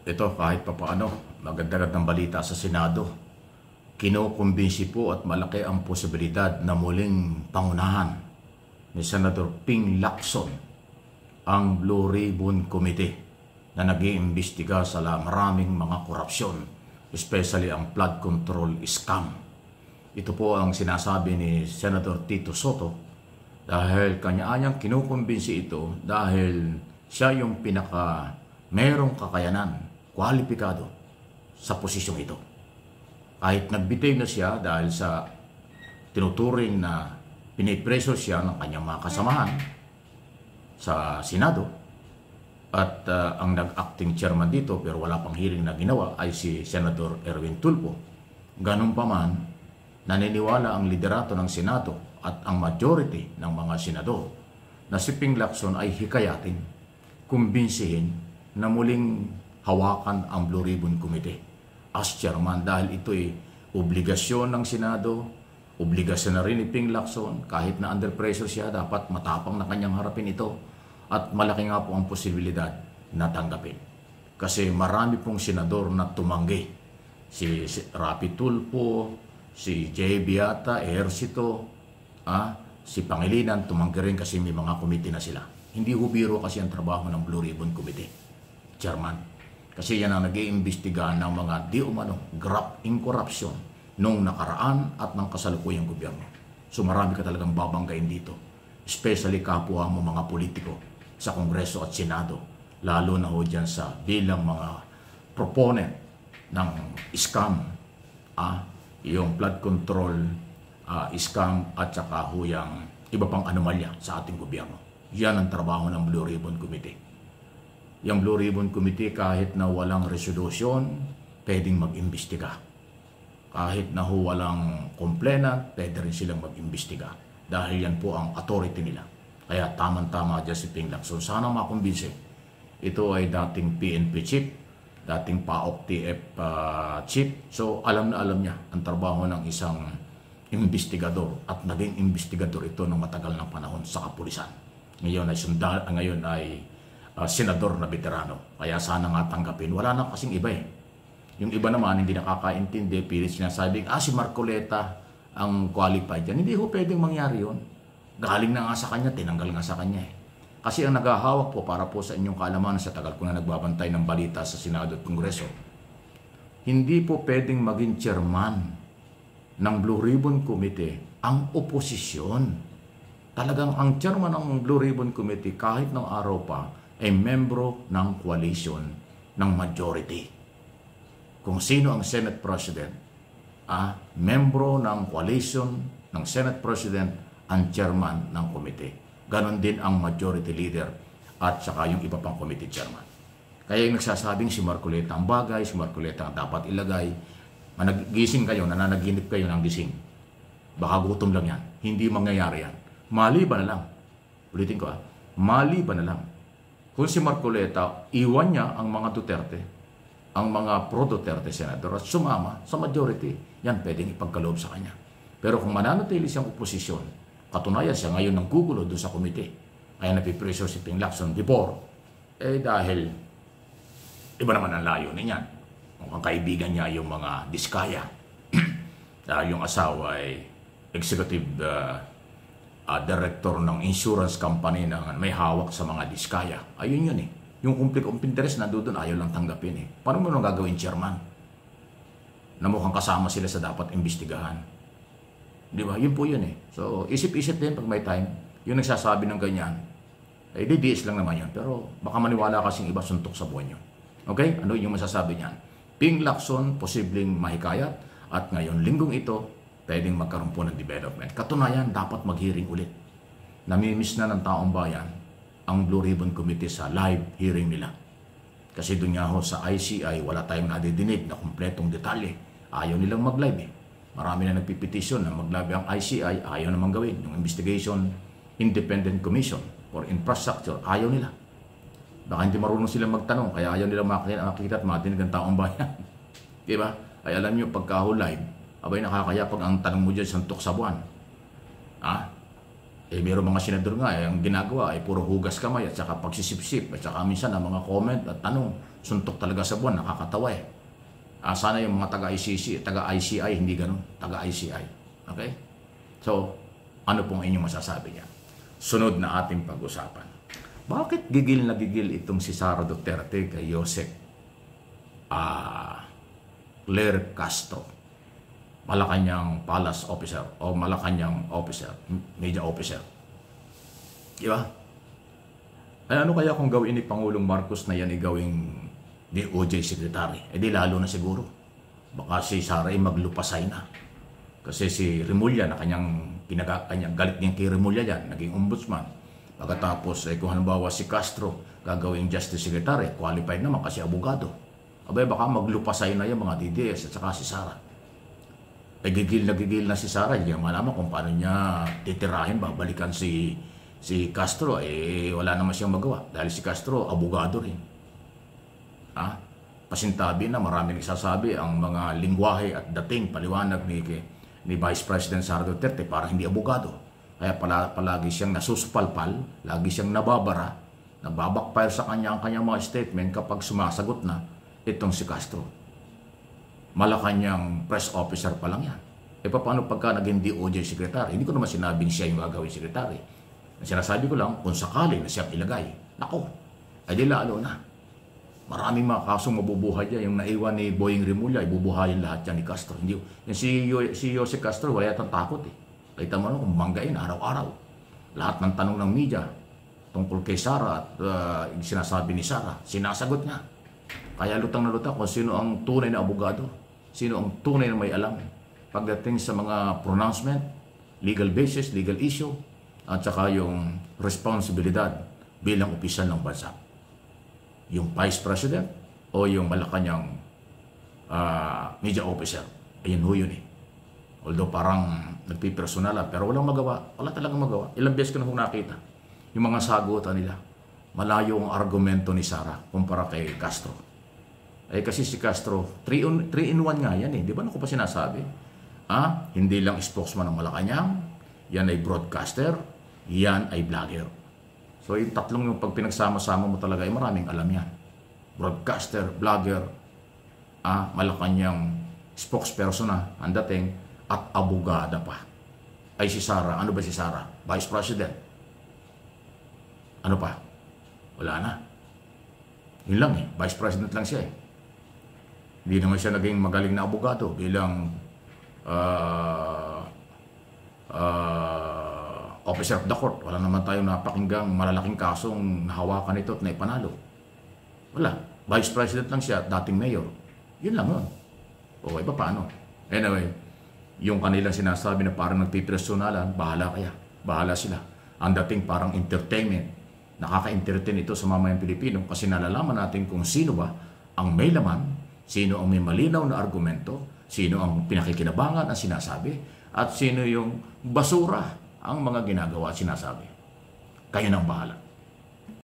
Ito kahit papaano, magandagad ng balita sa Senado. Kinukumbinsi po at malaki ang posibilidad na muling pangunahan ni Senator Ping Lacson ang Blue Ribbon Committee na nag-iimbestiga sa maraming mga korupsyon, especially ang flood control scam. Ito po ang sinasabi ni Senator Tito Soto dahil kanya-anyang kinukumbinsi ito dahil siya yung merong kakayanan, kwalipikado sa posisyong ito. Kahit nagbitay na siya dahil sa tinuturing na pinipreso siya ng kanyang mga kasamahan sa Senado at ang nag-acting chairman dito pero wala pang hearing na ginawa ay si Senator Erwin Tulfo. Ganun pa man, naniniwala ang liderato ng Senado at ang majority ng mga senador na si Ping Lacson ay hikayatin, kumbinsihin na muling hawakan ang Blue Ribbon Committee as chairman dahil ito ay obligasyon ng Senado, obligasyon na rin ni Ping Lacson. Kahit na under pressure siya, dapat matapang na kanyang harapin ito at malaki nga po ang posibilidad na tanggapin. Kasi marami pong senador na tumanggi. Si Rapi Tulfo, si J. Beata, Ejercito, si Pangilinan, tumanggi rin kasi may mga committee na sila. Hindi hubiro kasi ang trabaho ng Blue Ribbon Committee, chairman. Kasi yan ang nag-iimbestiga ng mga di umano graft in corruption nung nakaraan at ng kasalukuyang gobyerno. So marami ka talagang babanggain dito. Especially kapwa mo mga politiko sa Kongreso at Senado. Lalo na ho dyan sa bilang mga proponent ng scam, yung flood control scam at saka ho yung iba pang anomalya sa ating gobyerno. Yan ang trabaho ng Blue Ribbon Committee. Yung Blue Ribbon Committee kahit na walang resolution, pwedeng mag-imbestiga. Kahit na ho walang complainant, pwede rin silang mag-imbestiga. Dahil yan po ang authority nila. Kaya tamang-tama dyan si Ping Lacson. Sana makumbinse. Ito ay dating PNP chief, dating PAOK TF chief. So alam na alam niya ang trabaho ng isang investigador at naging investigador ito ng matagal ng panahon sa kapulisan. Ngayon ay senador na veterano. Kaya sana nga tanggapin. Wala na kasing iba eh. Yung iba naman hindi nakakaintindi, pilit sinasabing, si Marcoleta ang qualified yan. Hindi ho pwedeng mangyari yun. Galing na nga sa kanya, tinanggal nga sa kanya eh. Kasi ang naghahawak po para po sa inyong kaalaman sa tagal ko na nagbabantay ng balita sa Senado at Kongreso, hindi po pwedeng maging chairman ng Blue Ribbon Committee ang oposisyon. Talagang ang chairman ng Blue Ribbon Committee kahit ng araw pa ay membro ng coalition ng majority. Kung sino ang Senate President, membro ng coalition ng Senate President ang chairman ng committee. Ganon din ang majority leader at saka yung iba pang committee chairman. Kaya yung nagsasabing si Marcoleta ang bagay, si Marcoleta ang dapat ilagay, managising kayo, nananaginip kayo ng gising. Baka gutom lang yan. Hindi mangyayari yan. Maliban na lang. Ulitin ko maliban na lang. Kung si Marcoleta, iwan niya ang mga Duterte, ang mga pro-Duterte senador at sumama sa majority, yan pwedeng ipagkaloob sa kanya. Pero kung mananatili siyang oposisyon, katunayan siya ngayon ng gugulo doon sa komite, kaya napipreso si Ping Lacson before, dahil iba naman ang layo niyan. Kung ang kaibigan niya yung mga Diskaya, dahil yung asawa ay executive director ng insurance company na may hawak sa mga Diskaya. Ayun yun eh. Yung conflict of interest na doon ayaw lang tanggapin eh. Paano mo nang gagawin chairman? Na mukhang kasama sila sa dapat imbestigahan. Di ba? Yun po yun eh. So isip-isip din pag may time. Yung nagsasabi ng ganyan, DDS lang naman yun. Pero baka maniwala kasing iba suntok sa buwan yun. Okay? Ano yung masasabi niyan? Ping Lacson, posibleng mahikayat. At ngayon, linggong ito, pwedeng magkaroon po ng development. Katunayan, dapat mag-hearing ulit. Namimiss na ng taong bayan ang Blue Ribbon Committee sa live hearing nila. Kasi doon nga ho sa ICI, wala tayong nadidinig na kumpletong detalye. Ayaw nilang mag-live eh. Marami na nagpipetisyon na mag-live ang ICI, ayaw namang gawin. Yung Investigation Independent Commission for Infrastructure, ayaw nila. Baka hindi marunong silang magtanong, kaya ayaw nilang makikita at matinig ang taong bayan. Diba? Ay alam nyo, pagka live, abay nakakaya pag ang tanong mo dyan santok sa buwan. Mayroong mga senador nga, ang ginagawa ay puro hugas kamay at saka pagsisipsip at saka minsan ang mga comment at tanong, suntok talaga sa buwan, nakakatawa eh. Sana yung mga taga-ICC, taga-ICI, hindi ganun, taga-ICI. Okay? So, ano pong inyong masasabi niya? Sunod na ating pag-usapan. Bakit gigil na gigil itong si Sara Duterte kay Joseph Claire Castro, Malacanang Palace Officer o Malacanang Officer, Media Officer? Diba? Ay ano kaya kung gawin ni Pangulong Marcos na yan gawing DOJ Secretary? Di lalo na siguro. Baka si Sara ay maglupasay na. Kasi si Remulla na kanyang galit niya kay Remulla yan, naging ombudsman. Pagkatapos kung halimbawa si Castro gagawing Justice Secretary, qualified naman kasi abogado. Abay baka maglupasay na yung mga DDS at saka si Sara. Gigil na si Sara, hindi naman malaman kung paano niya titirahin, babalikan si Castro, wala naman siyang magawa. Dahil si Castro, abogado rin. Pasintabi na maraming nagsasabi ang mga lingwahe at dating paliwanag ni Vice President Sara Duterte para hindi abogado. Kaya palagi siyang nasusupalpal, lagi siyang nababara, nagbabakfire sa kanya ang kanyang mga statement kapag sumasagot na itong si Castro. Malacanang press officer pa lang yan. Paano pagka naging DOJ secretary? Hindi ko naman sinabing siya yung gagawin secretary. Sinasabi ko lang, kung sakali na siyang ilagay, nako, di lalo na. Maraming mga kasong mabubuhay dyan. Yung naiwan ni Boying Remulla, ibubuhayin lahat yan ni Castro. Hindi, yung si Jose Castro, wala yatang takot eh. Kita mo kung banggain araw-araw. Lahat ng tanong ng media tungkol kay Sara at sinasabi ni Sara, sinasagot niya. Kaya lutang na lutang kung sino ang tunay na abogado, sino ang tunay na may alam pagdating sa mga pronouncement, legal basis, legal issue, at saka yung responsibilidad bilang opisyal ng bansa. Yung Vice President o yung Malacanang media officer, ayun ho yun eh. Although parang nagpipersonala, pero walang magawa, wala talagang magawa. Ilang beses ko na nakita yung mga sagutan nila. Malayo ang argumento ni Sara kumpara kay Castro. Kasi si Castro, 3 in 1 nga yan eh. Di ba naku pa sinasabi? Hindi lang spokesman ng Malacanang, yan ay broadcaster, yan ay vlogger. So yung tatlong yung pag pinagsama-sama mo talaga ay maraming alam yan. Broadcaster, vlogger, Malacanang spokesperson na ang dating at abogada pa. Ay si Sara, ano ba si Sara? Vice President. Ano pa? Wala na. Yun lang eh, Vice President lang siya eh. Hindi naman siya naging magaling na abogado bilang officer of the court. Wala naman tayong napakinggang malalaking kasong nahawakan ito at naipanalo. Wala. Vice President lang siya at dating mayor. Yun lang yun. Okay, paano? Anyway, yung kanilang sinasabi na parang nagpipersonalan, bahala kaya. Bahala sila. Ang dating parang entertainment. Nakaka-entertain ito sa mamayang Pilipino kasi nalalaman natin kung sino ba ang may laman, sino ang may malinaw na argumento, sino ang pinakikinabangan ang sinasabi, at sino yung basura ang mga ginagawa at sinasabi. Kayo nang bahala.